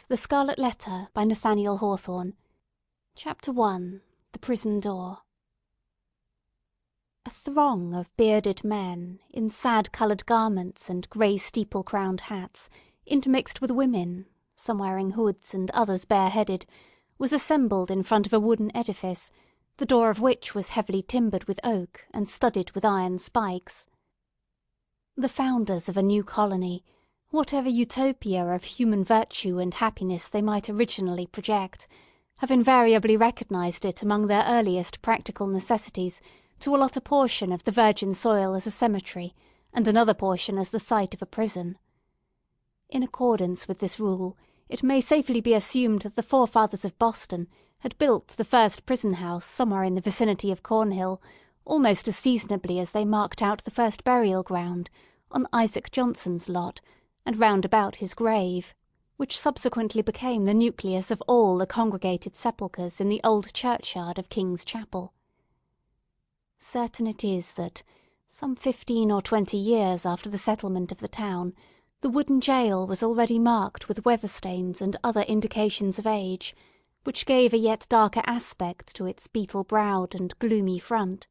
The Scarlet Letter by Nathaniel Hawthorne. Chapter 1. The Prison Door. A throng of bearded men, in sad-coloured garments and grey steeple-crowned hats, intermixed with women, some wearing hoods and others bareheaded, was assembled in front of a wooden edifice, the door of which was heavily timbered with oak and studded with iron spikes. The founders of a new colony, whatever utopia of human virtue and happiness they might originally project, have invariably recognised it among their earliest practical necessities to allot a portion of the virgin soil as a cemetery, and another portion as the site of a prison. In accordance with this rule, it may safely be assumed that the forefathers of Boston had built the first prison house somewhere in the vicinity of Cornhill, almost as seasonably as they marked out the first burial ground, on Isaac Johnson's lot, and round about his grave, which subsequently became the nucleus of all the congregated sepulchres in the old churchyard of King's Chapel. Certain it is that, some 15 or 20 years after the settlement of the town, the wooden jail was already marked with weather stains and other indications of age, which gave a yet darker aspect to its beetle-browed and gloomy front.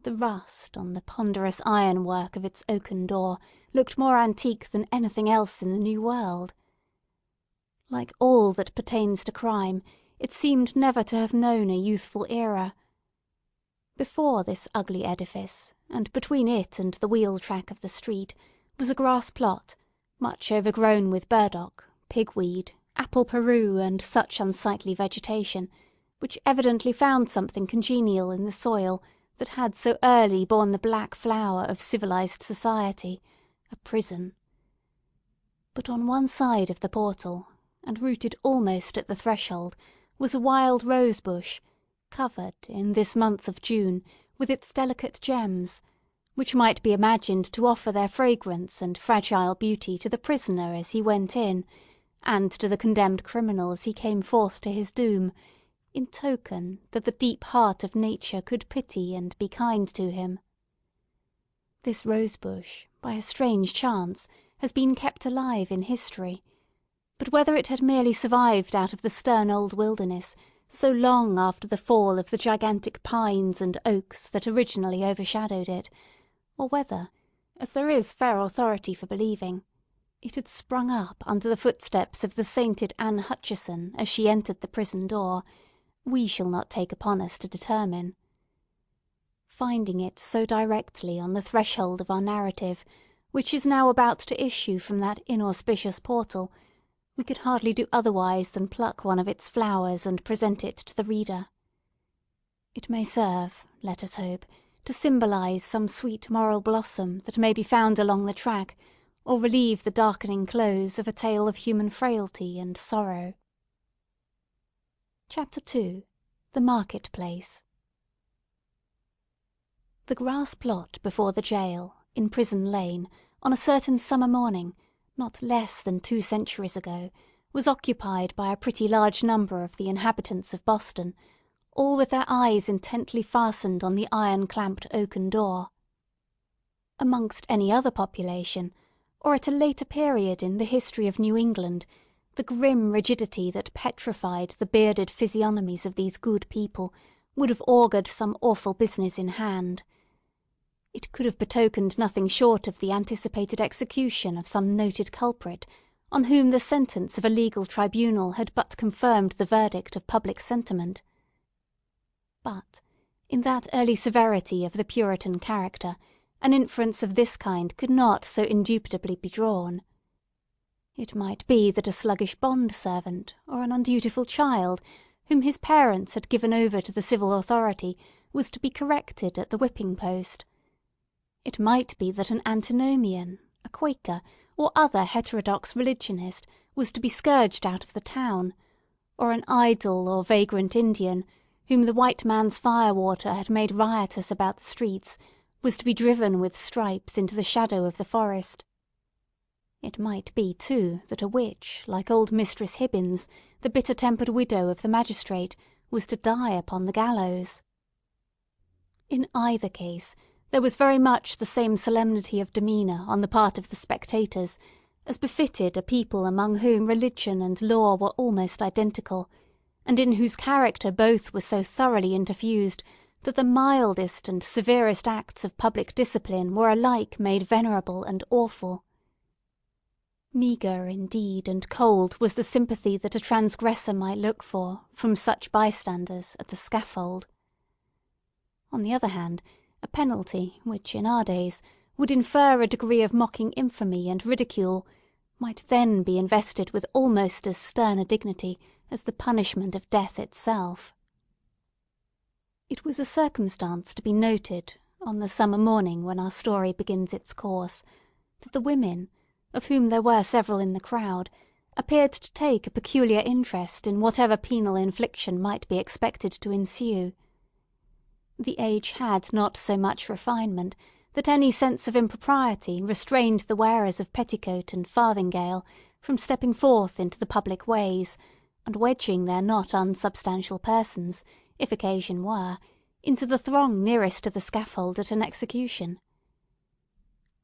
The rust on the ponderous ironwork of its oaken door looked more antique than anything else in the New World. Like all that pertains to crime, it seemed never to have known a youthful era. Before this ugly edifice, and between it and the wheel-track of the street, was a grass plot, much overgrown with burdock, pigweed, apple peru, and such unsightly vegetation, which evidently found something congenial in the soil that had so early borne the black flower of civilized society, a prison. But on one side of the portal, and rooted almost at the threshold, was a wild rose-bush, covered, in this month of June, with its delicate gems, which might be imagined to offer their fragrance and fragile beauty to the prisoner as he went in, and to the condemned criminal as he came forth to his doom, in token that the deep heart of nature could pity and be kind to him. This rose-bush, by a strange chance, has been kept alive in history, but whether it had merely survived out of the stern old wilderness, so long after the fall of the gigantic pines and oaks that originally overshadowed it, or whether, as there is fair authority for believing, it had sprung up under the footsteps of the sainted Anne Hutcheson as she entered the prison door, we shall not take upon us to determine. Finding it so directly on the threshold of our narrative, which is now about to issue from that inauspicious portal, we could hardly do otherwise than pluck one of its flowers and present it to the reader. It may serve, let us hope, to symbolize some sweet moral blossom that may be found along the track, or relieve the darkening close of a tale of human frailty and sorrow. Chapter 2. The Market-Place. The grass plot before the jail, in Prison Lane, on a certain summer morning, not less than 2 centuries ago, was occupied by a pretty large number of the inhabitants of Boston, all with their eyes intently fastened on the iron-clamped oaken door. Amongst any other population, or at a later period in the history of New England, the grim rigidity that petrified the bearded physiognomies of these good people would have augured some awful business in hand. It could have betokened nothing short of the anticipated execution of some noted culprit, on whom the sentence of a legal tribunal had but confirmed the verdict of public sentiment. But, in that early severity of the Puritan character, an inference of this kind could not so indubitably be drawn. It might be that a sluggish bond-servant, or an undutiful child, whom his parents had given over to the civil authority, was to be corrected at the whipping-post. It might be that an antinomian, a Quaker, or other heterodox religionist was to be scourged out of the town, or an idle or vagrant Indian, whom the white man's firewater had made riotous about the streets, was to be driven with stripes into the shadow of the forest. It might be, too, that a witch, like old Mistress Hibbins, the bitter-tempered widow of the magistrate, was to die upon the gallows. In either case, there was very much the same solemnity of demeanour on the part of the spectators, as befitted a people among whom religion and law were almost identical, and in whose character both were so thoroughly interfused that the mildest and severest acts of public discipline were alike made venerable and awful. Meagre, indeed, and cold was the sympathy that a transgressor might look for from such bystanders at the scaffold. On the other hand, a penalty which, in our days, would infer a degree of mocking infamy and ridicule, might then be invested with almost as stern a dignity as the punishment of death itself. It was a circumstance to be noted, on the summer morning when our story begins its course, that the women, of whom there were several in the crowd, appeared to take a peculiar interest in whatever penal infliction might be expected to ensue. The age had not so much refinement that any sense of impropriety restrained the wearers of petticoat and farthingale from stepping forth into the public ways, and wedging their not unsubstantial persons, if occasion were, into the throng nearest to the scaffold at an execution.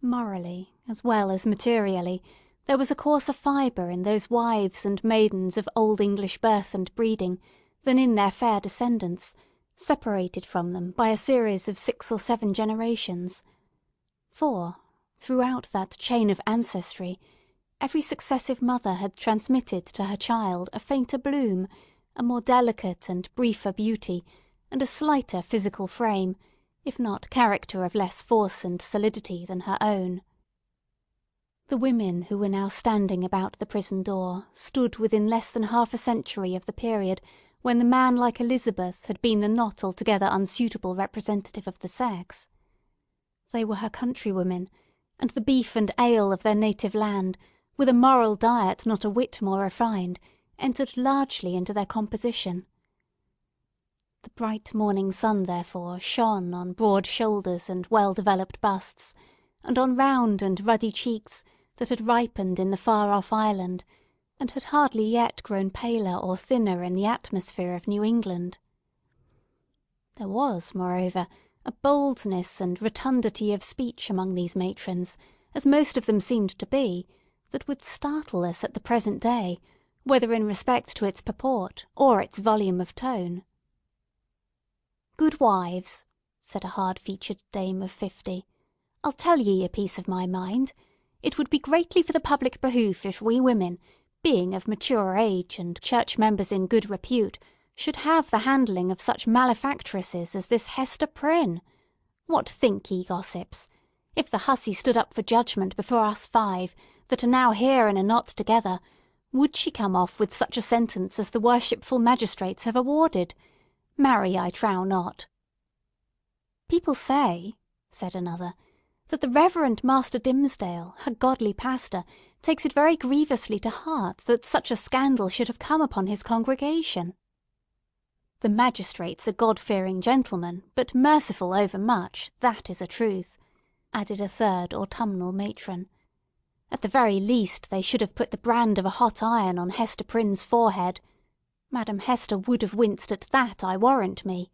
Morally, as well as materially, there was a coarser fibre in those wives and maidens of old English birth and breeding than in their fair descendants, separated from them by a series of 6 or 7 generations. For, throughout that chain of ancestry, every successive mother had transmitted to her child a fainter bloom, a more delicate and briefer beauty, and a slighter physical frame, if not character of less force and solidity than her own. The women who were now standing about the prison door stood within less than half a century of the period when the man like Elizabeth had been the not altogether unsuitable representative of the sex. They were her countrywomen, and the beef and ale of their native land, with a moral diet not a whit more refined, entered largely into their composition. The bright morning sun, therefore, shone on broad shoulders and well-developed busts, and on round and ruddy cheeks that had ripened in the far-off island, and had hardly yet grown paler or thinner in the atmosphere of New England. There was, moreover, a boldness and rotundity of speech among these matrons, as most of them seemed to be, that would startle us at the present day, whether in respect to its purport or its volume of tone. "Good wives," said a hard-featured dame of 50, "I'll tell ye a piece of my mind. It would be greatly for the public behoof if we women, being of mature age and church members in good repute, should have the handling of such malefactresses as this Hester Prynne. What think ye, gossips? If the hussy stood up for judgment before us 5, that are now here in a knot together, would she come off with such a sentence as the worshipful magistrates have awarded? Marry, I trow not." "People say," said another, "that the Reverend Master Dimmesdale, her godly pastor, takes it very grievously to heart that such a scandal should have come upon his congregation." "The magistrates are God-fearing gentlemen, but merciful overmuch, that is a truth," added a third autumnal matron. "At the very least they should have put the brand of a hot iron on Hester Prynne's forehead. Madam Hester would have winced at that, I warrant me.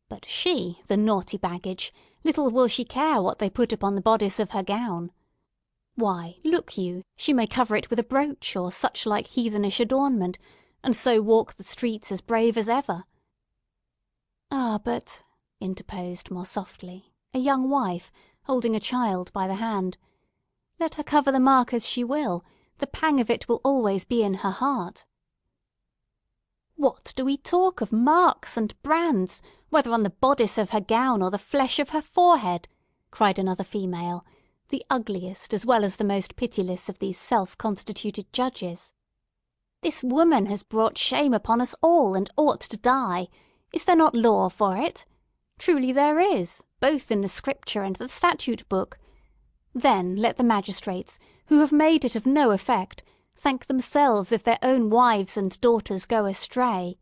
But she, the naughty baggage, little will she care what they put upon the bodice of her gown. Why, look you, she may cover it with a brooch or such like heathenish adornment, and so walk the streets as brave as ever." "Ah, but," interposed more softly a young wife, holding a child by the hand, "let her cover the mark as she will, the pang of it will always be in her heart." "What do we talk of marks and brands, whether on the bodice of her gown or the flesh of her forehead?" cried another female, the ugliest as well as the most pitiless of these self-constituted judges. "This woman has brought shame upon us all, and ought to die. Is there not law for it? Truly there is, both in the Scripture and the statute book. Then let the magistrates, who have made it of no effect, thank themselves if their own wives and daughters go astray."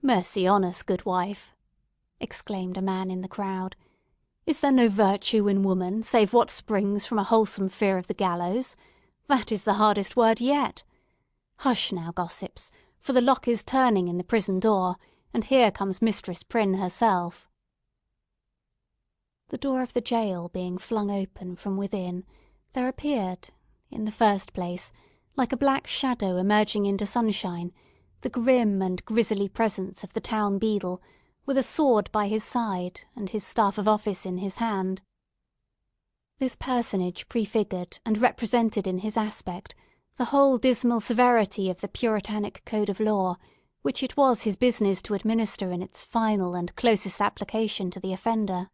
"Mercy on us, good wife!" exclaimed a man in the crowd. "Is there no virtue in woman save what springs from a wholesome fear of the gallows? That is the hardest word yet. Hush now, gossips, for the lock is turning in the prison door, and here comes Mistress Prynne herself." The door of the jail being flung open from within, there appeared, in the first place, like a black shadow emerging into sunshine, the grim and grisly presence of the town beadle, with a sword by his side and his staff of office in his hand. This personage prefigured and represented in his aspect the whole dismal severity of the Puritanic code of law, which it was his business to administer in its final and closest application to the offender.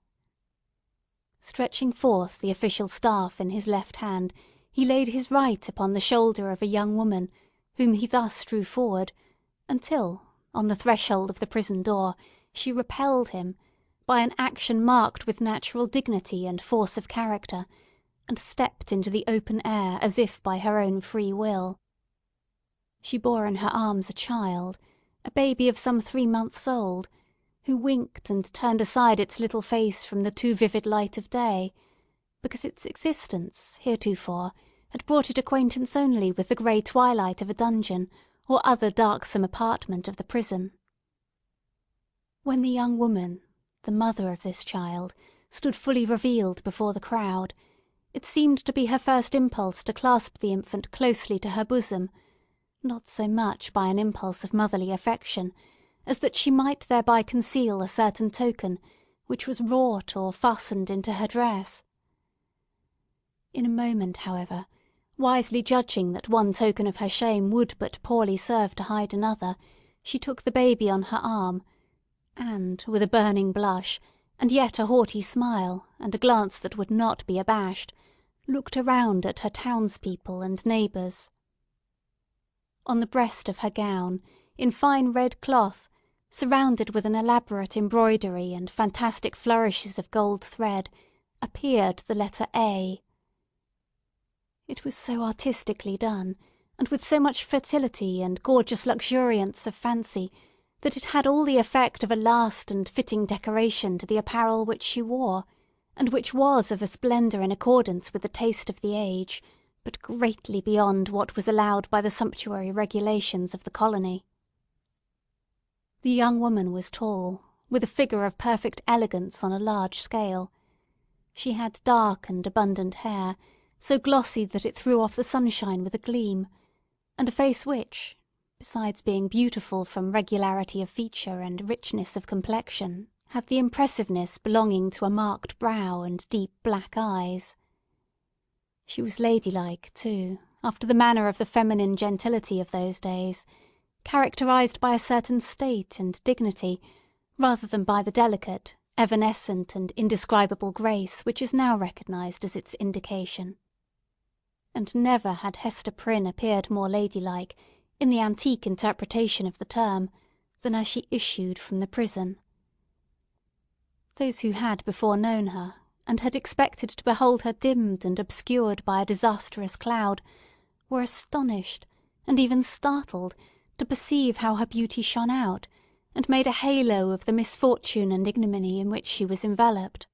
Stretching forth the official staff in his left hand, he laid his right upon the shoulder of a young woman, whom he thus drew forward, until, on the threshold of the prison door, she repelled him, by an action marked with natural dignity and force of character, and stepped into the open air as if by her own free will. She bore in her arms a child, a baby of some 3 months old, who winked and turned aside its little face from the too vivid light of day, because its existence, heretofore, had brought it acquaintance only with the grey twilight of a dungeon or other darksome apartment of the prison. When the young woman, the mother of this child, stood fully revealed before the crowd, it seemed to be her first impulse to clasp the infant closely to her bosom, not so much by an impulse of motherly affection, as that she might thereby conceal a certain token which was wrought or fastened into her dress. In a moment, however, wisely judging that one token of her shame would but poorly serve to hide another, she took the baby on her arm, and, with a burning blush, and yet a haughty smile, and a glance that would not be abashed, looked around at her townspeople and neighbours. On the breast of her gown, in fine red cloth, surrounded with an elaborate embroidery and fantastic flourishes of gold thread, appeared the letter A. It was so artistically done, and with so much fertility and gorgeous luxuriance of fancy, that it had all the effect of a last and fitting decoration to the apparel which she wore, and which was of a splendour in accordance with the taste of the age, but greatly beyond what was allowed by the sumptuary regulations of the colony. The young woman was tall, with a figure of perfect elegance on a large scale. She had dark and abundant hair, so glossy that it threw off the sunshine with a gleam, and a face which, besides being beautiful from regularity of feature and richness of complexion, had the impressiveness belonging to a marked brow and deep black eyes. She was ladylike, too, after the manner of the feminine gentility of those days, characterized by a certain state and dignity, rather than by the delicate, evanescent, and indescribable grace which is now recognized as its indication. And never had Hester Prynne appeared more ladylike, in the antique interpretation of the term, than as she issued from the prison. Those who had before known her, and had expected to behold her dimmed and obscured by a disastrous cloud, were astonished, and even startled, to perceive how her beauty shone out, and made a halo of the misfortune and ignominy in which she was enveloped.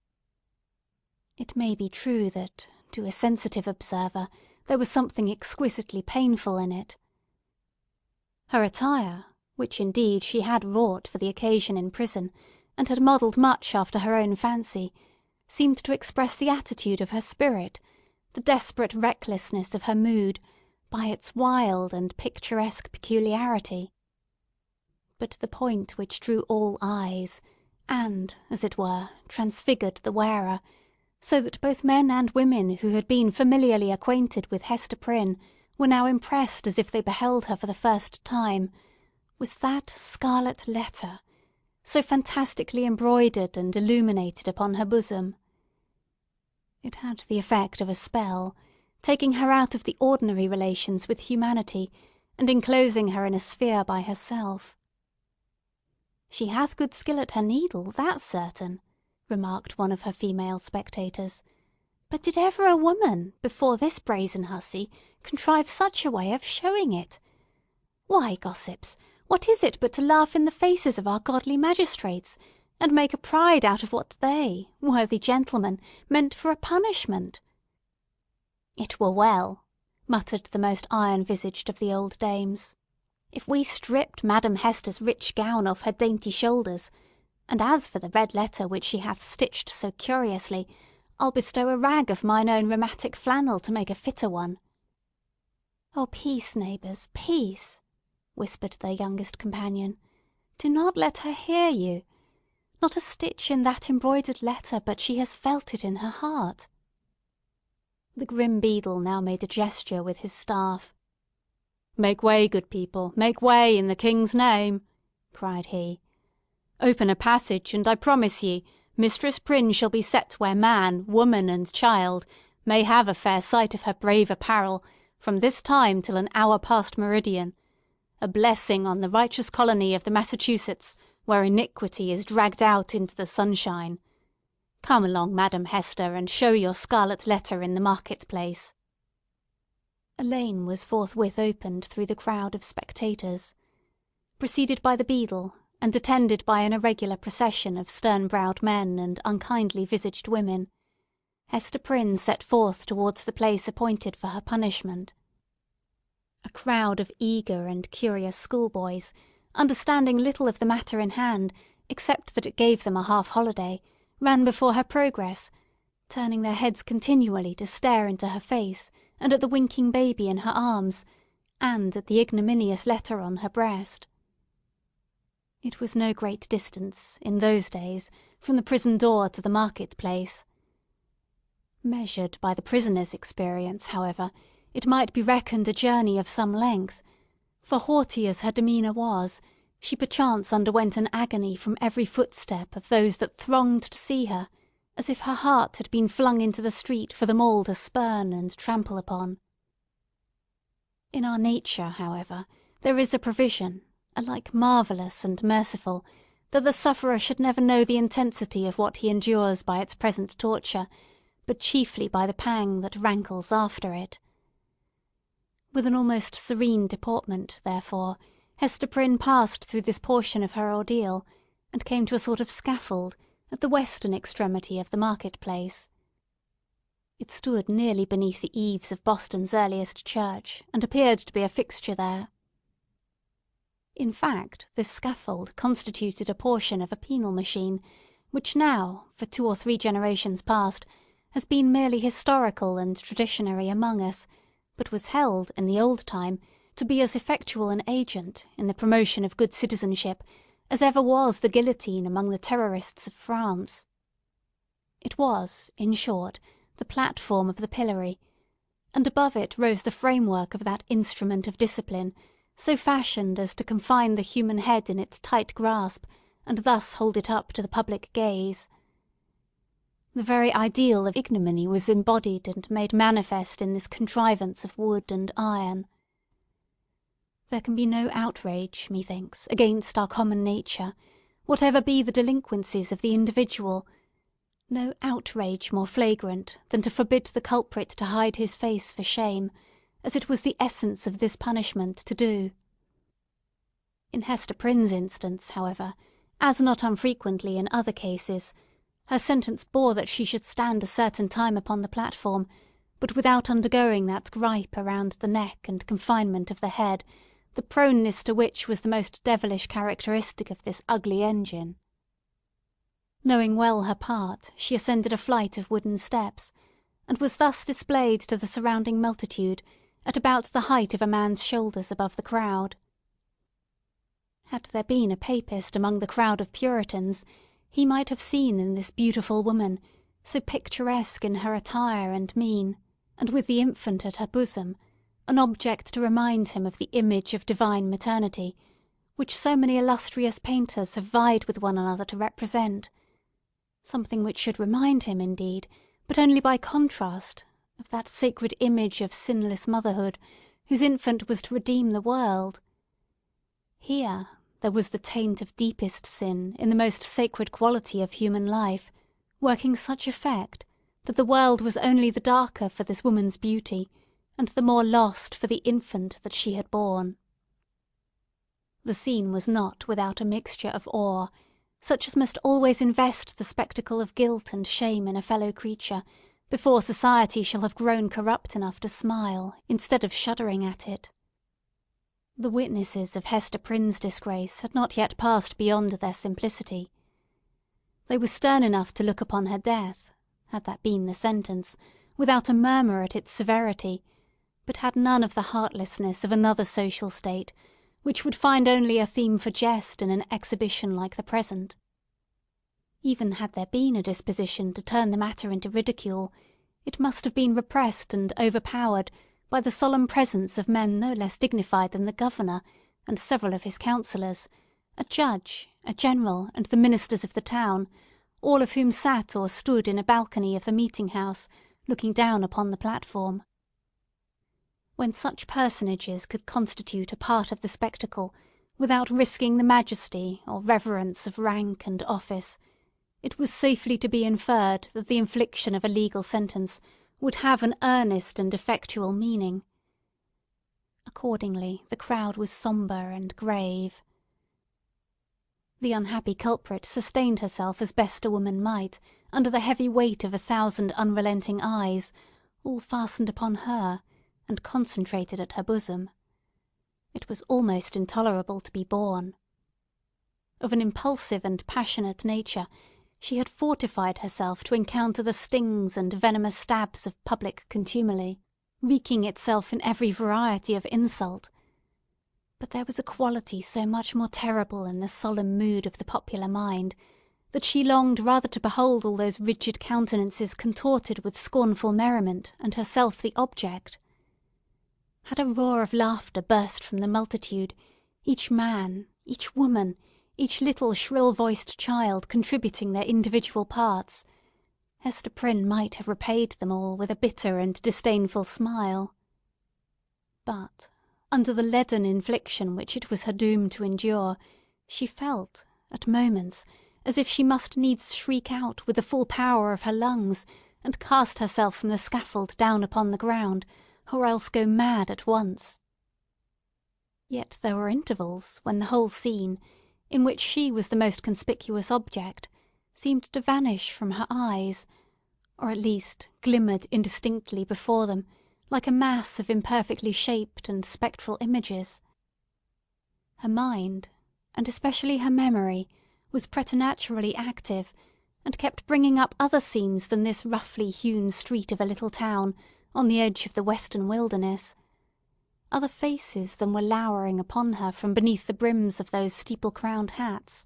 It may be true that, to a sensitive observer, there was something exquisitely painful in it. Her attire, which indeed she had wrought for the occasion in prison, and had modelled much after her own fancy, seemed to express the attitude of her spirit, the desperate recklessness of her mood, by its wild and picturesque peculiarity. But the point which drew all eyes, and, as it were, transfigured the wearer, so that both men and women who had been familiarly acquainted with Hester Prynne were now impressed as if they beheld her for the first time, was that scarlet letter, so fantastically embroidered and illuminated upon her bosom. It had the effect of a spell, taking her out of the ordinary relations with humanity, and enclosing her in a sphere by herself. "She hath good skill at her needle, that's certain," remarked one of her female spectators. "But did ever a woman, before this brazen hussy, contrive such a way of showing it? Why, gossips, what is it but to laugh in the faces of our godly magistrates, and make a pride out of what they, worthy gentlemen, meant for a punishment?" "It were well," muttered the most iron-visaged of the old dames, "if we stripped Madam Hester's rich gown off her dainty shoulders, and as for the red letter which she hath stitched so curiously, I'll bestow a rag of mine own rheumatic flannel to make a fitter one." "Oh, peace, neighbours, peace!" whispered their youngest companion. "Do not let her hear you. Not a stitch in that embroidered letter but she has felt it in her heart." The grim beadle now made a gesture with his staff. "Make way, good people, make way, in the king's name!" cried he. "Open a passage, and I promise ye, Mistress Prynne shall be set where man, woman, and child may have a fair sight of her brave apparel from this time till an hour past meridian. A blessing on the righteous colony of the Massachusetts, where iniquity is dragged out into the sunshine. Come along, Madam Hester, and show your scarlet letter in the market-place." A lane was forthwith opened through the crowd of spectators. Preceded by the beadle, and attended by an irregular procession of stern-browed men and unkindly-visaged women, Hester Prynne set forth towards the place appointed for her punishment. A crowd of eager and curious schoolboys, understanding little of the matter in hand, except that it gave them a half-holiday, ran before her progress, turning their heads continually to stare into her face, and at the winking baby in her arms, and at the ignominious letter on her breast. It was no great distance, in those days, from the prison door to the market-place. Measured by the prisoner's experience, however, it might be reckoned a journey of some length, for haughty as her demeanour was, she perchance underwent an agony from every footstep of those that thronged to see her, as if her heart had been flung into the street for them all to spurn and trample upon. In our nature, however, there is a provision, alike marvellous and merciful, that the sufferer should never know the intensity of what he endures by its present torture, but chiefly by the pang that rankles after it. With an almost serene deportment, therefore, Hester Prynne passed through this portion of her ordeal, and came to a sort of scaffold at the western extremity of the market-place. It stood nearly beneath the eaves of Boston's earliest church, and appeared to be a fixture there. In fact, this scaffold constituted a portion of a penal machine, which now, for 2 or 3 generations past, has been merely historical and traditionary among us, but was held, in the old time, to be as effectual an agent in the promotion of good citizenship as ever was the guillotine among the terrorists of France. It was, in short, the platform of the pillory, and above it rose the framework of that instrument of discipline, so fashioned as to confine the human head in its tight grasp, and thus hold it up to the public gaze. The very ideal of ignominy was embodied and made manifest in this contrivance of wood and iron. There can be no outrage, methinks, against our common nature, whatever be the delinquencies of the individual, no outrage more flagrant than to forbid the culprit to hide his face for shame, as it was the essence of this punishment to do. In Hester Prynne's instance, however, as not unfrequently in other cases, her sentence bore that she should stand a certain time upon the platform, but without undergoing that gripe around the neck and confinement of the head, the proneness to which was the most devilish characteristic of this ugly engine. Knowing well her part, she ascended a flight of wooden steps, and was thus displayed to the surrounding multitude at about the height of a man's shoulders above the crowd. Had there been a papist among the crowd of Puritans, he might have seen in this beautiful woman, so picturesque in her attire and mien, and with the infant at her bosom, an object to remind him of the image of divine maternity, which so many illustrious painters have vied with one another to represent; something which should remind him, indeed, but only by contrast, of that sacred image of sinless motherhood, whose infant was to redeem the world. Here there was the taint of deepest sin in the most sacred quality of human life, working such effect that the world was only the darker for this woman's beauty, and the more lost for the infant that she had borne. The scene was not without a mixture of awe, such as must always invest the spectacle of guilt and shame in a fellow creature, before society shall have grown corrupt enough to smile instead of shuddering at it. The witnesses of Hester Prynne's disgrace had not yet passed beyond their simplicity. They were stern enough to look upon her death, had that been the sentence, without a murmur at its severity, but had none of the heartlessness of another social state, which would find only a theme for jest in an exhibition like the present. Even had there been a disposition to turn the matter into ridicule, it must have been repressed and overpowered by the solemn presence of men no less dignified than the governor and several of his councillors, a judge, a general, and the ministers of the town, all of whom sat or stood in a balcony of the meeting-house, looking down upon the platform. When such personages could constitute a part of the spectacle without risking the majesty or reverence of rank and office, it was safely to be inferred that the infliction of a legal sentence would have an earnest and effectual meaning. Accordingly, the crowd was sombre and grave. The unhappy culprit sustained herself as best a woman might under the heavy weight of 1,000 unrelenting eyes, all fastened upon her, and concentrated at her bosom. It was almost intolerable to be borne. Of an impulsive and passionate nature, she had fortified herself to encounter the stings and venomous stabs of public contumely, wreaking itself in every variety of insult. But there was a quality so much more terrible in the solemn mood of the popular mind, that she longed rather to behold all those rigid countenances contorted with scornful merriment, and herself the object. Had a roar of laughter burst from the multitude, each man, each woman, each little shrill-voiced child contributing their individual parts, Hester Prynne might have repaid them all with a bitter and disdainful smile. But, under the leaden infliction which it was her doom to endure, she felt, at moments, as if she must needs shriek out with the full power of her lungs, and cast herself from the scaffold down upon the ground, or else go mad at once. Yet there were intervals when the whole scene, in which she was the most conspicuous object, seemed to vanish from her eyes, or at least glimmered indistinctly before them, like a mass of imperfectly shaped and spectral images. Her mind, and especially her memory, was preternaturally active, and kept bringing up other scenes than this roughly hewn street of a little town on the edge of the western wilderness, other faces than were lowering upon her from beneath the brims of those steeple-crowned hats.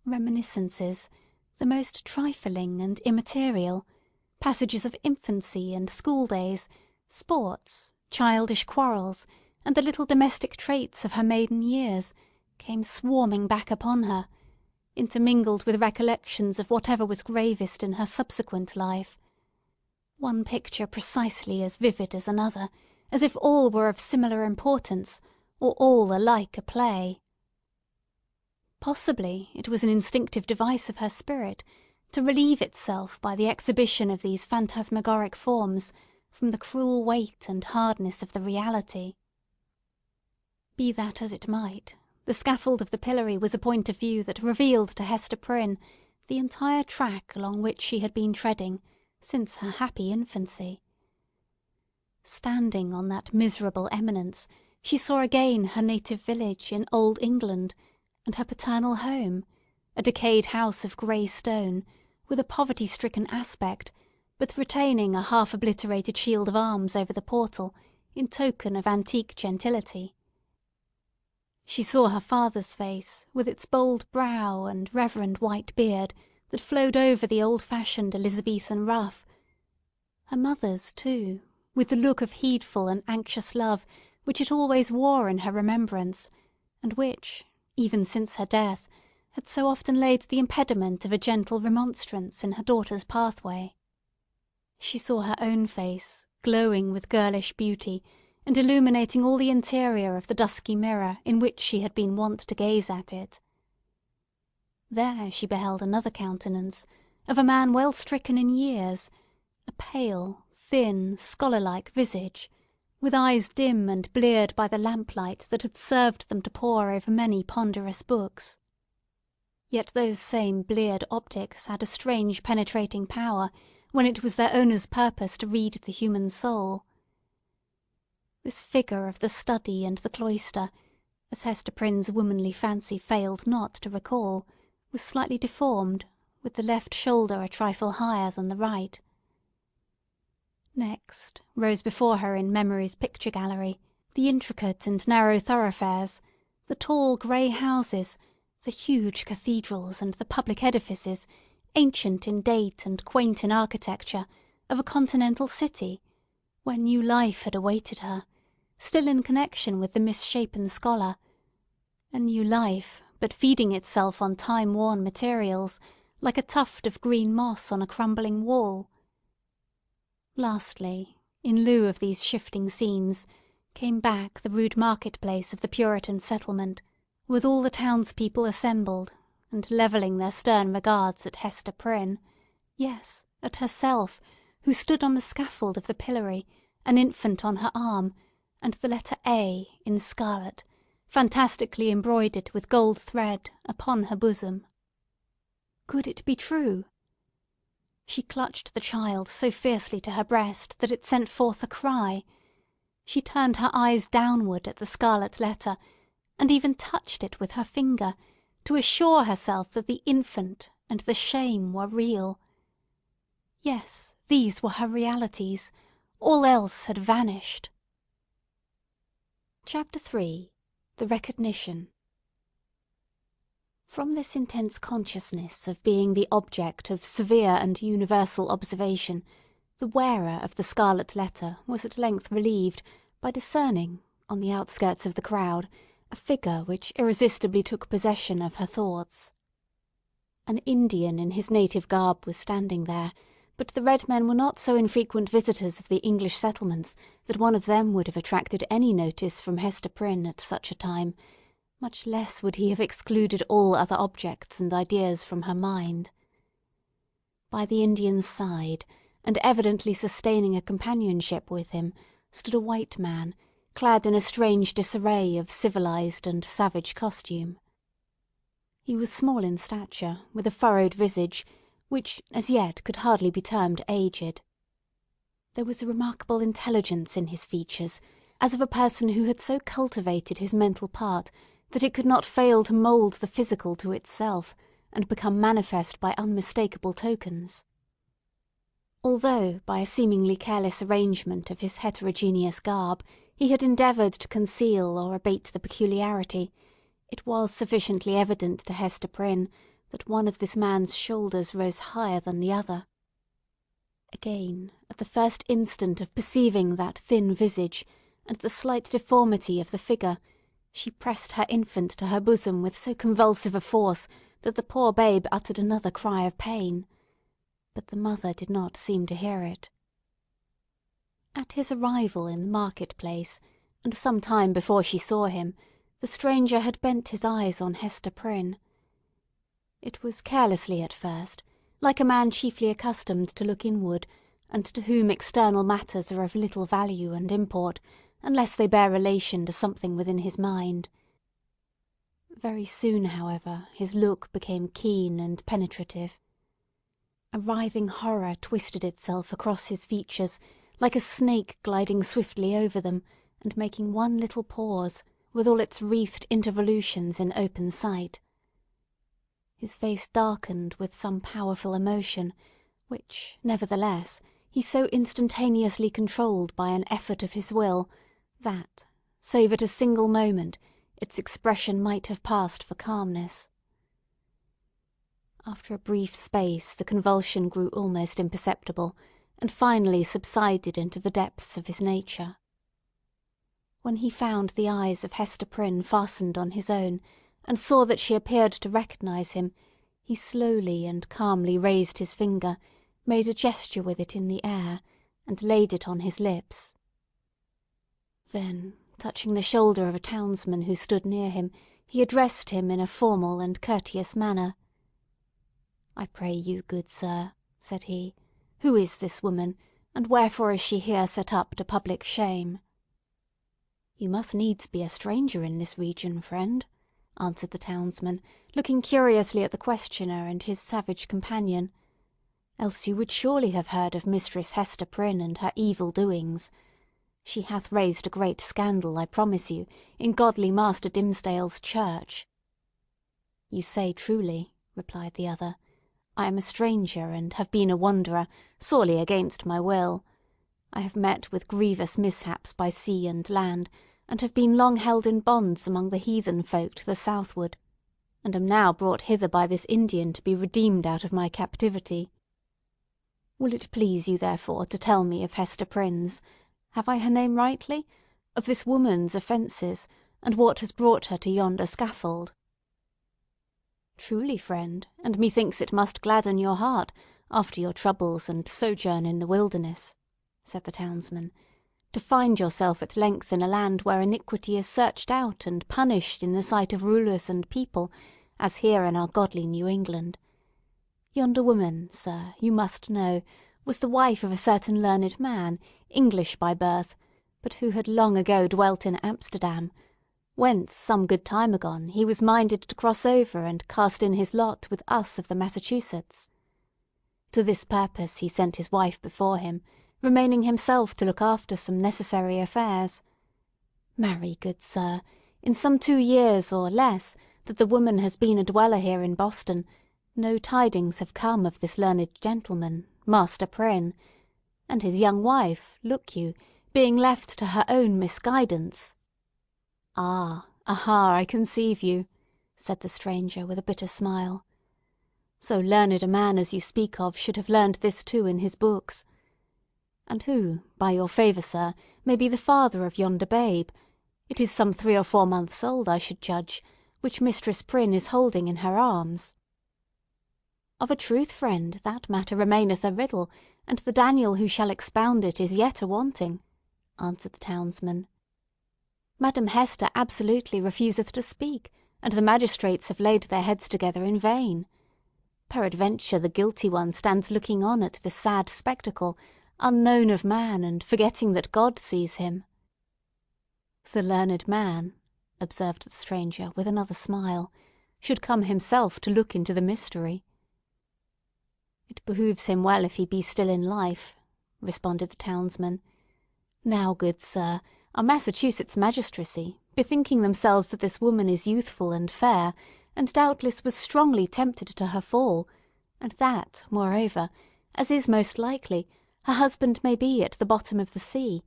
Reminiscences, the most trifling and immaterial, passages of infancy and school-days, sports, childish quarrels, and the little domestic traits of her maiden years, came swarming back upon her, intermingled with recollections of whatever was gravest in her subsequent life. One picture precisely as vivid as another, as if all were of similar importance, or all alike a play. Possibly it was an instinctive device of her spirit to relieve itself by the exhibition of these phantasmagoric forms from the cruel weight and hardness of the reality. Be that as it might, the scaffold of the pillory was a point of view that revealed to Hester Prynne the entire track along which she had been treading since her happy infancy. Standing on that miserable eminence, she saw again her native village in Old England, and her paternal home, a decayed house of grey stone, with a poverty-stricken aspect, but retaining a half-obliterated shield of arms over the portal, in token of antique gentility. She saw her father's face, with its bold brow and reverend white beard that flowed over the old-fashioned Elizabethan ruff. Her mother's, too, with the look of heedful and anxious love which it always wore in her remembrance, and which, even since her death, had so often laid the impediment of a gentle remonstrance in her daughter's pathway. She saw her own face, glowing with girlish beauty, and illuminating all the interior of the dusky mirror in which she had been wont to gaze at it. There she beheld another countenance, of a man well stricken in years, a pale, thin, scholar-like visage, with eyes dim and bleared by the lamplight that had served them to pore over many ponderous books. Yet those same bleared optics had a strange penetrating power when it was their owner's purpose to read the human soul. This figure of the study and the cloister, as Hester Prynne's womanly fancy failed not to recall, was slightly deformed, with the left shoulder a trifle higher than the right. Next rose before her in memory's picture gallery the intricate and narrow thoroughfares, the tall grey houses, the huge cathedrals, and the public edifices, ancient in date and quaint in architecture, of a continental city, where new life had awaited her, still in connection with the misshapen scholar; a new life, but feeding itself on time-worn materials, like a tuft of green moss on a crumbling wall. Lastly, in lieu of these shifting scenes, came back the rude market-place of the Puritan settlement, with all the townspeople assembled, and levelling their stern regards at Hester Prynne, yes, at herself, who stood on the scaffold of the pillory, an infant on her arm, and the letter A in scarlet, fantastically embroidered with gold thread, upon her bosom. Could it be true? She clutched the child so fiercely to her breast that it sent forth a cry. She turned her eyes downward at the scarlet letter, and even touched it with her finger, to assure herself that the infant and the shame were real. Yes, these were her realities. All else had vanished. Chapter 3. The Recognition. From this intense consciousness of being the object of severe and universal observation, the wearer of the scarlet letter was at length relieved by discerning, on the outskirts of the crowd, a figure which irresistibly took possession of her thoughts. An Indian in his native garb was standing there, but the red men were not so infrequent visitors of the English settlements that one of them would have attracted any notice from Hester Prynne at such a time, much less would he have excluded all other objects and ideas from her mind. By the Indian's side, and evidently sustaining a companionship with him, stood a white man, clad in a strange disarray of civilized and savage costume. He was small in stature, with a furrowed visage, which as yet could hardly be termed aged. There was a remarkable intelligence in his features, as of a person who had so cultivated his mental part that it could not fail to mould the physical to itself, and become manifest by unmistakable tokens. Although, by a seemingly careless arrangement of his heterogeneous garb, he had endeavoured to conceal or abate the peculiarity, it was sufficiently evident to Hester Prynne that one of this man's shoulders rose higher than the other. Again, at the first instant of perceiving that thin visage, and the slight deformity of the figure, she pressed her infant to her bosom with so convulsive a force that the poor babe uttered another cry of pain. But the mother did not seem to hear it. At his arrival in the market-place, and some time before she saw him, the stranger had bent his eyes on Hester Prynne. It was carelessly at first, like a man chiefly accustomed to look inward, and to whom external matters are of little value and import, unless they bear relation to something within his mind. Very soon, however, his look became keen and penetrative. A writhing horror twisted itself across his features, like a snake gliding swiftly over them, and making one little pause, with all its wreathed intervolutions in open sight. His face darkened with some powerful emotion, which, nevertheless, he so instantaneously controlled by an effort of his will, that, save at a single moment, its expression might have passed for calmness. After a brief space the convulsion grew almost imperceptible, and finally subsided into the depths of his nature. When he found the eyes of Hester Prynne fastened on his own, and saw that she appeared to recognise him, he slowly and calmly raised his finger, made a gesture with it in the air, and laid it on his lips. Then, touching the shoulder of a townsman who stood near him, he addressed him in a formal and courteous manner. "I pray you, good sir," said he, "who is this woman, and wherefore is she here set up to public shame?" "You must needs be a stranger in this region, friend," answered the townsman, looking curiously at the questioner and his savage companion, "else you would surely have heard of Mistress Hester Prynne and her evil doings. She hath raised a great scandal, I promise you, in godly Master Dimmesdale's church." "You say truly," replied the other. "I am a stranger, and have been a wanderer, sorely against my will. I have met with grievous mishaps by sea and land, and have been long held in bonds among the heathen folk to the southward, and am now brought hither by this Indian to be redeemed out of my captivity. Will it please you, therefore, to tell me of Hester Prynne's—have I her name rightly?—of this woman's offences, and what has brought her to yonder scaffold?" "Truly, friend, and methinks it must gladden your heart, after your troubles and sojourn in the wilderness," said the townsman, "to find yourself at length in a land where iniquity is searched out and punished in the sight of rulers and people, as here in our godly New England. Yonder woman, sir, you must know, was the wife of a certain learned man, English by birth, but who had long ago dwelt in Amsterdam, whence some good time agone he was minded to cross over and cast in his lot with us of the Massachusetts. To this purpose he sent his wife before him, remaining himself to look after some necessary affairs. Marry, good sir, in some 2 years or less that the woman has been a dweller here in Boston, no tidings have come of this learned gentleman, Master Prynne, and his young wife, look you, being left to her own misguidance—" "Ah, aha, I conceive you," said the stranger with a bitter smile. "So learned a man as you speak of should have learned this too in his books. And who, by your favour, sir, may be the father of yonder babe? It is some 3 or 4 months old, I should judge, which Mistress Prynne is holding in her arms." "Of a truth, friend, that matter remaineth a riddle, and the Daniel who shall expound it is yet a-wanting," answered the townsman. "Madam Hester absolutely refuseth to speak, and the magistrates have laid their heads together in vain. Peradventure the guilty one stands looking on at this sad spectacle, unknown of man, and forgetting that God sees him." "The learned man," observed the stranger with another smile, "should come himself to look into the mystery." "It behooves him well if he be still in life," responded the townsman. "Now, good sir, our Massachusetts magistracy, bethinking themselves that this woman is youthful and fair, and doubtless was strongly tempted to her fall, and that, moreover, as is most likely, her husband may be at the bottom of the sea,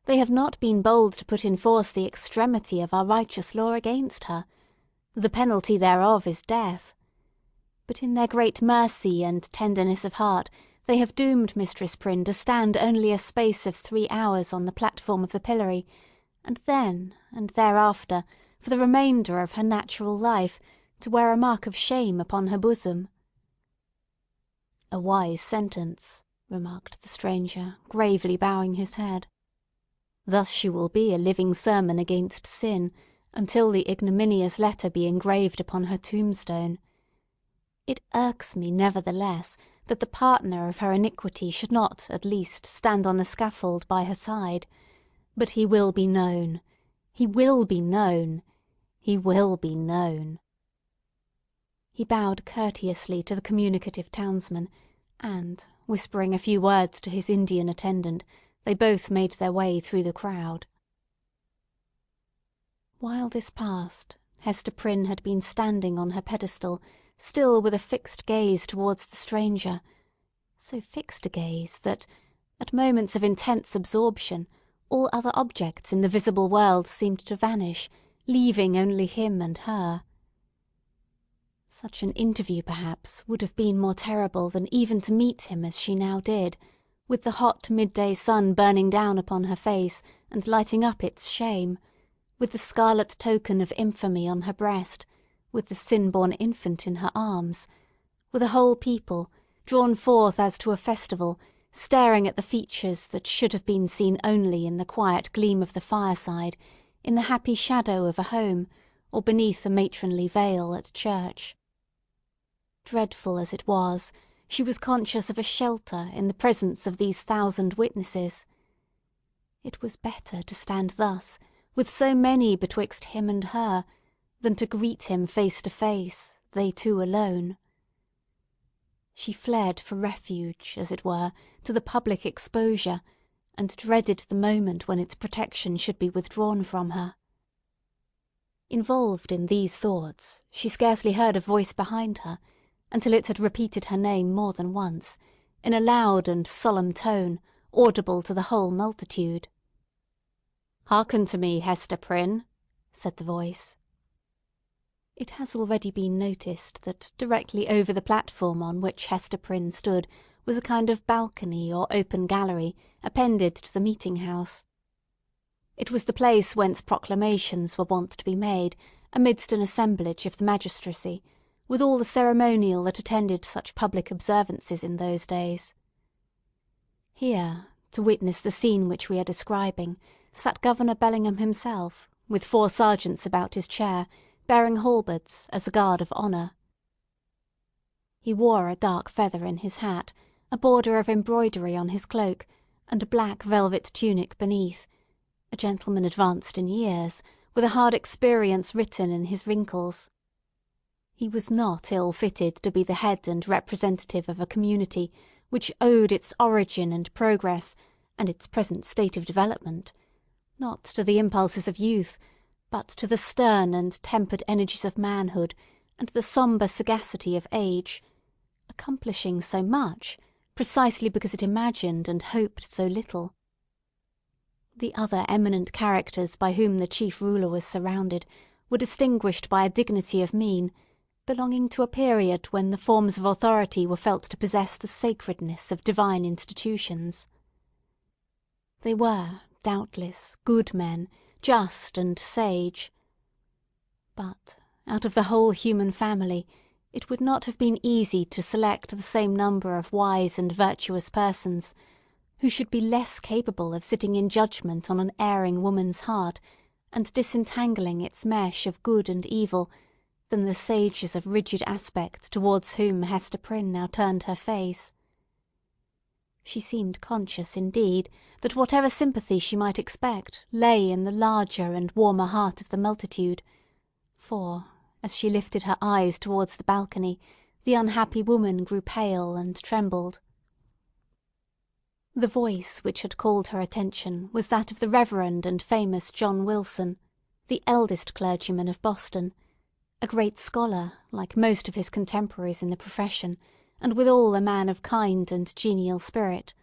they have not been bold to put in force the extremity of our righteous law against her. The penalty thereof is death. But in their great mercy and tenderness of heart they have doomed Mistress Prynne to stand only a space of 3 hours on the platform of the pillory, and then, and thereafter, for the remainder of her natural life, to wear a mark of shame upon her bosom." "A wise sentence," remarked the stranger, gravely bowing his head. "Thus she will be a living sermon against sin, until the ignominious letter be engraved upon her tombstone. It irks me, nevertheless, that the partner of her iniquity should not, at least, stand on the scaffold by her side. But he will be known. He will be known. He will be known." He bowed courteously to the communicative townsman, and, whispering a few words to his Indian attendant, they both made their way through the crowd. While this passed, Hester Prynne had been standing on her pedestal, still with a fixed gaze towards the stranger, so fixed a gaze that, at moments of intense absorption, all other objects in the visible world seemed to vanish, leaving only him and her. Such an interview, perhaps, would have been more terrible than even to meet him as she now did, with the hot midday sun burning down upon her face and lighting up its shame, with the scarlet token of infamy on her breast, with the sin-born infant in her arms, with a whole people, drawn forth as to a festival, staring at the features that should have been seen only in the quiet gleam of the fireside, in the happy shadow of a home, or beneath a matronly veil at church. Dreadful as it was, she was conscious of a shelter in the presence of these 1,000 witnesses. It was better to stand thus, with so many betwixt him and her, than to greet him face to face, they two alone. She fled for refuge, as it were, to the public exposure, and dreaded the moment when its protection should be withdrawn from her. Involved in these thoughts, she scarcely heard a voice behind her, until it had repeated her name more than once, in a loud and solemn tone, audible to the whole multitude. "Hearken to me, Hester Prynne," said the voice. It has already been noticed that directly over the platform on which Hester Prynne stood was a kind of balcony or open gallery appended to the meeting-house. It was the place whence proclamations were wont to be made amidst an assemblage of the magistracy, with all the ceremonial that attended such public observances in those days. Here, to witness the scene which we are describing, sat Governor Bellingham himself, with 4 sergeants about his chair, bearing halberds as a guard of honour. He wore a dark feather in his hat, a border of embroidery on his cloak, and a black velvet tunic beneath, a gentleman advanced in years, with a hard experience written in his wrinkles. He was not ill-fitted to be the head and representative of a community which owed its origin and progress, and its present state of development, not to the impulses of youth, but to the stern and tempered energies of manhood and the sombre sagacity of age, accomplishing so much precisely because it imagined and hoped so little. The other eminent characters by whom the chief ruler was surrounded were distinguished by a dignity of mien, belonging to a period when the forms of authority were felt to possess the sacredness of divine institutions. They were, doubtless, good men, just and sage. But, out of the whole human family, it would not have been easy to select the same number of wise and virtuous persons, who should be less capable of sitting in judgment on an erring woman's heart, and disentangling its mesh of good and evil, than the sages of rigid aspect towards whom Hester Prynne now turned her face. She seemed conscious, indeed, that whatever sympathy she might expect lay in the larger and warmer heart of the multitude, for, as she lifted her eyes towards the balcony, the unhappy woman grew pale and trembled. The voice which had called her attention was that of the Reverend and famous John Wilson, the eldest clergyman of Boston, a great scholar, like most of his contemporaries in the profession, and withal a man of kind and genial spirit.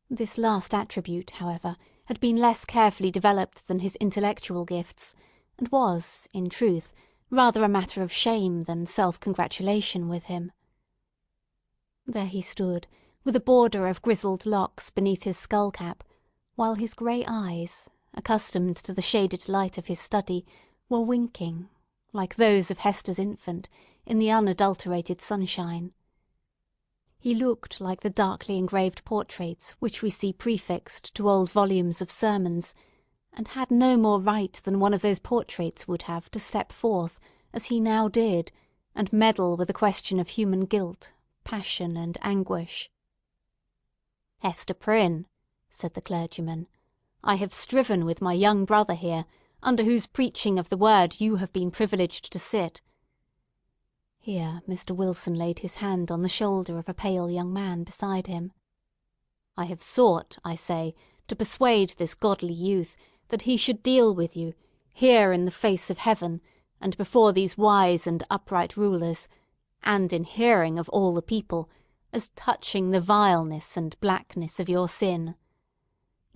This last attribute, however, had been less carefully developed than his intellectual gifts, and was, in truth, rather a matter of shame than self-congratulation with him. There he stood, with a border of grizzled locks beneath his skull-cap, while his grey eyes, accustomed to the shaded light of his study, were winking, like those of Hester's infant, in the unadulterated sunshine. He looked like the darkly engraved portraits which we see prefixed to old volumes of sermons, and had no more right than one of those portraits would have to step forth, as he now did, and meddle with a question of human guilt, passion, and anguish. "Hester Prynne," said the clergyman, "I have striven with my young brother here, under whose preaching of the word you have been privileged to sit." Here Mr. Wilson laid his hand on the shoulder of a pale young man beside him. "I have sought, I say, to persuade this godly youth that he should deal with you, here in the face of heaven, and before these wise and upright rulers, and in hearing of all the people, as touching the vileness and blackness of your sin.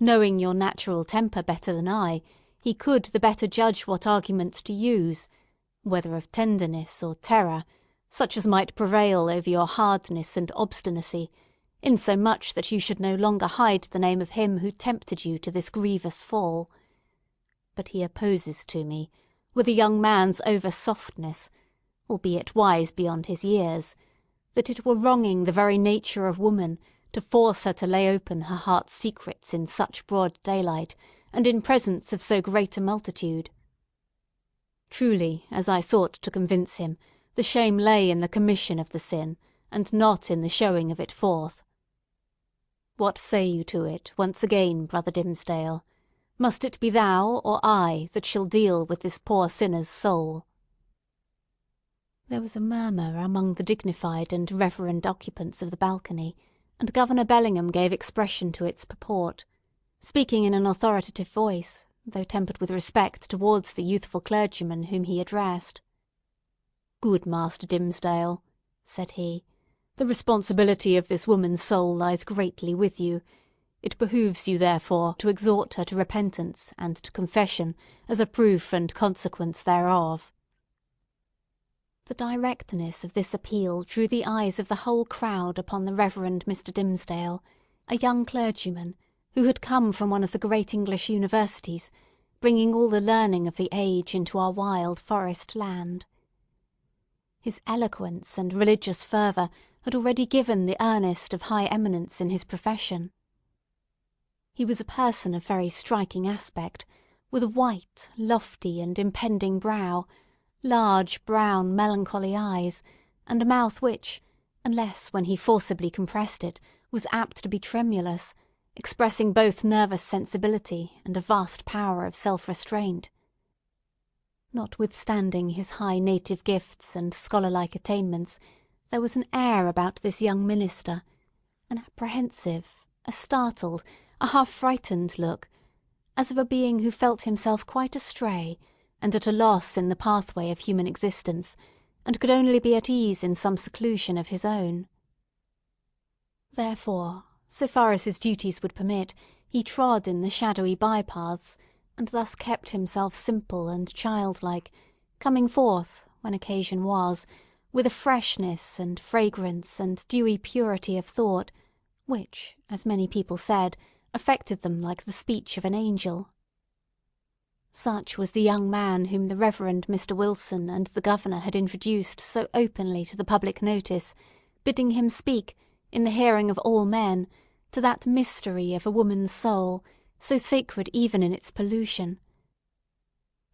Knowing your natural temper better than I, he could the better judge what arguments to use, whether of tenderness or terror, such as might prevail over your hardness and obstinacy, insomuch that you should no longer hide the name of him who tempted you to this grievous fall. But he opposes to me, with a young man's over-softness, albeit wise beyond his years, that it were wronging the very nature of woman to force her to lay open her heart's secrets in such broad daylight, and in presence of so great a multitude. Truly, as I sought to convince him, the shame lay in the commission of the sin, and not in the showing of it forth. What say you to it, once again, Brother Dimmesdale? Must it be thou or I that shall deal with this poor sinner's soul?" There was a murmur among the dignified and reverend occupants of the balcony, and Governor Bellingham gave expression to its purport, speaking in an authoritative voice, though tempered with respect towards the youthful clergyman whom he addressed. "Good Master Dimmesdale," said he, "the responsibility of this woman's soul lies greatly with you. It behooves you, therefore, to exhort her to repentance and to confession as a proof and consequence thereof." The directness of this appeal drew the eyes of the whole crowd upon the Reverend Mr. Dimmesdale, a young clergyman, who had come from one of the great English universities, bringing all the learning of the age into our wild forest land. His eloquence and religious fervour had already given the earnest of high eminence in his profession. He was a person of very striking aspect, with a white, lofty, and impending brow, large, brown, melancholy eyes, and a mouth which, unless when he forcibly compressed it, was apt to be tremulous, expressing both nervous sensibility and a vast power of self-restraint. Notwithstanding his high native gifts and scholar-like attainments, there was an air about this young minister, an apprehensive, a startled, a half-frightened look, as of a being who felt himself quite astray, and at a loss in the pathway of human existence, and could only be at ease in some seclusion of his own. Therefore, so far as his duties would permit, he trod in the shadowy by-paths, and thus kept himself simple and childlike, coming forth, when occasion was, with a freshness and fragrance and dewy purity of thought, which, as many people said, affected them like the speech of an angel. Such was the young man whom the Reverend Mr. Wilson and the Governor had introduced so openly to the public notice, bidding him speak, in the hearing of all men, to that mystery of a woman's soul, so sacred even in its pollution.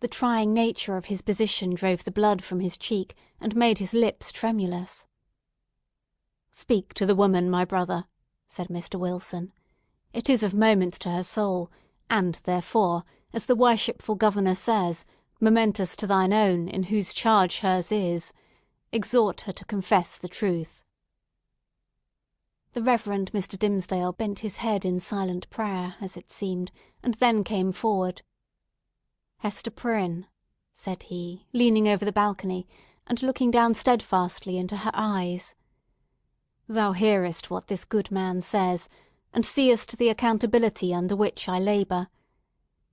The trying nature of his position drove the blood from his cheek, and made his lips tremulous. "Speak to the woman, my brother," said Mr. Wilson. "It is of moment to her soul, and, therefore, as the worshipful Governor says, momentous to thine own, in whose charge hers is. Exhort her to confess the truth." The Reverend Mr. Dimmesdale bent his head in silent prayer, as it seemed, and then came forward. "Hester Prynne," said he, leaning over the balcony, and looking down steadfastly into her eyes, "thou hearest what this good man says, and seest the accountability under which I labour.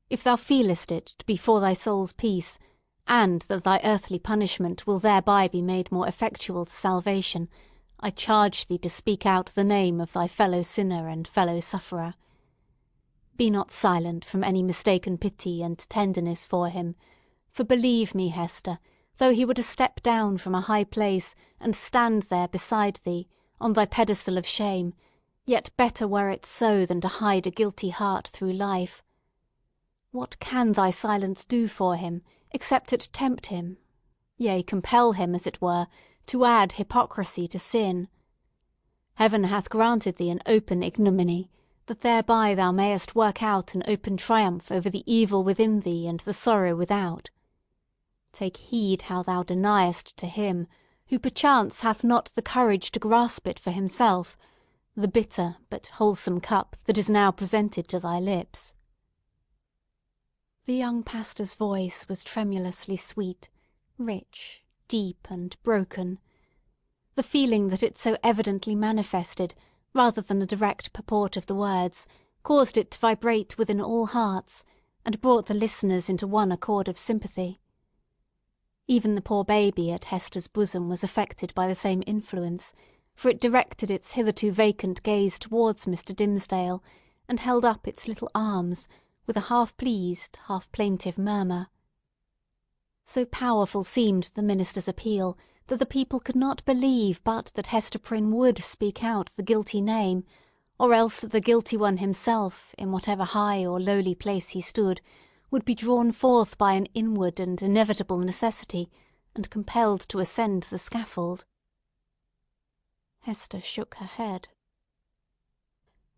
If thou feelest it to be for thy soul's peace, and that thy earthly punishment will thereby be made more effectual to salvation, I charge thee to speak out the name of thy fellow sinner and fellow sufferer. Be not silent from any mistaken pity and tenderness for him, for believe me, Hester, though he were to step down from a high place, and stand there beside thee, on thy pedestal of shame, yet better were it so than to hide a guilty heart through life. What can thy silence do for him, except it tempt him, yea, compel him, as it were, to add hypocrisy to sin? Heaven hath granted thee an open ignominy, that thereby thou mayest work out an open triumph over the evil within thee and the sorrow without. Take heed how thou deniest to him, who perchance hath not the courage to grasp it for himself, the bitter but wholesome cup that is now presented to thy lips." The young pastor's voice was tremulously sweet, rich, deep, and broken. The feeling that it so evidently manifested, rather than the direct purport of the words, caused it to vibrate within all hearts, and brought the listeners into one accord of sympathy. Even the poor baby at Hester's bosom was affected by the same influence, for it directed its hitherto vacant gaze towards Mr. Dimmesdale, and held up its little arms, with a half-pleased, half-plaintive murmur. So powerful seemed the minister's appeal, that the people could not believe but that Hester Prynne would speak out the guilty name, or else that the guilty one himself, in whatever high or lowly place he stood, would be drawn forth by an inward and inevitable necessity, and compelled to ascend the scaffold. Hester shook her head.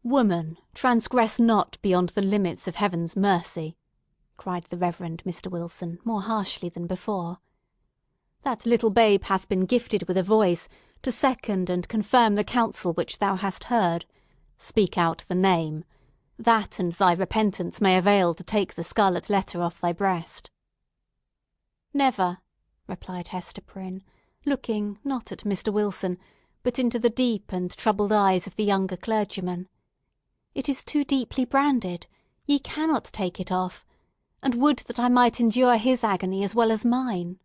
"Woman, transgress not beyond the limits of Heaven's mercy!" cried the Reverend Mr. Wilson, more harshly than before. "That little babe hath been gifted with a voice to second and confirm the counsel which thou hast heard. Speak out the name. That and thy repentance may avail to take the scarlet letter off thy breast." "Never," replied Hester Prynne, looking, not at Mr. Wilson, but into the deep and troubled eyes of the younger clergyman. It is too deeply branded. Ye cannot take it off. And would that I might endure his agony as well as mine."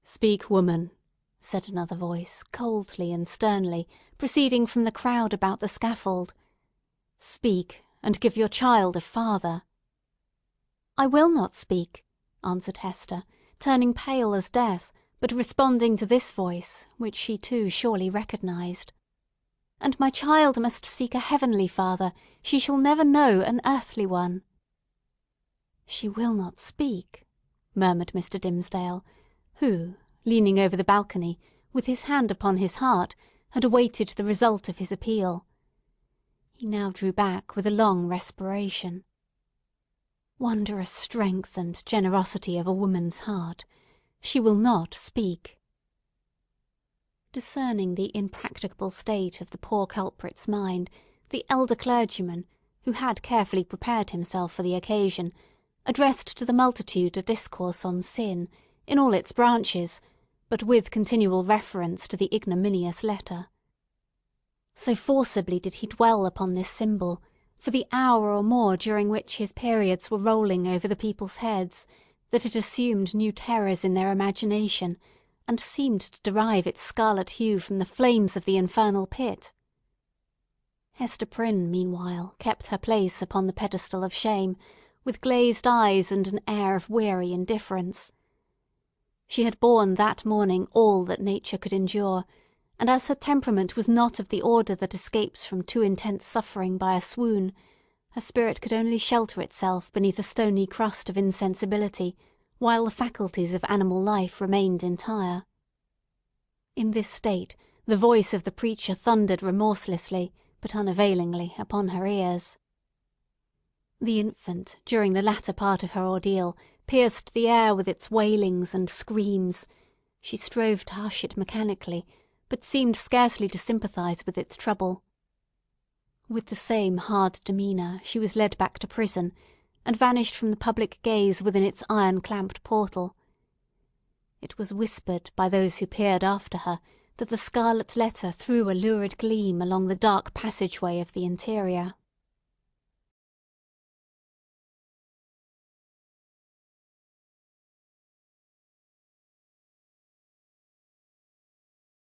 "Speak, woman," said another voice, coldly and sternly, proceeding from the crowd about the scaffold. "Speak, and give your child a father." "I will not speak," answered Hester, turning pale as death, but responding to this voice, which she too surely recognised. "And my child must seek a heavenly father. She shall never know an earthly one." "She will not speak," murmured Mr. Dimmesdale, who, leaning over the balcony, with his hand upon his heart, had awaited the result of his appeal. He now drew back with a long respiration. Wondrous strength and generosity of a woman's heart! She will not speak. Discerning the impracticable state of the poor culprit's mind, the elder clergyman, who had carefully prepared himself for the occasion, addressed to the multitude a discourse on sin, in all its branches, but with continual reference to the ignominious letter. So forcibly did he dwell upon this symbol, for the hour or more during which his periods were rolling over the people's heads, that it assumed new terrors in their imagination, and seemed to derive its scarlet hue from the flames of the infernal pit. Hester Prynne, meanwhile, kept her place upon the pedestal of shame, with glazed eyes and an air of weary indifference. She had borne that morning all that nature could endure, and as her temperament was not of the order that escapes from too intense suffering by a swoon, her spirit could only shelter itself beneath a stony crust of insensibility, while the faculties of animal life remained entire. In this state, the voice of the preacher thundered remorselessly, but unavailingly, upon her ears. The infant, during the latter part of her ordeal, pierced the air with its wailings and screams. She strove to hush it mechanically, but seemed scarcely to sympathise with its trouble. With the same hard demeanour, she was led back to prison, and vanished from the public gaze within its iron-clamped portal. It was whispered by those who peered after her that the scarlet letter threw a lurid gleam along the dark passage-way of the interior,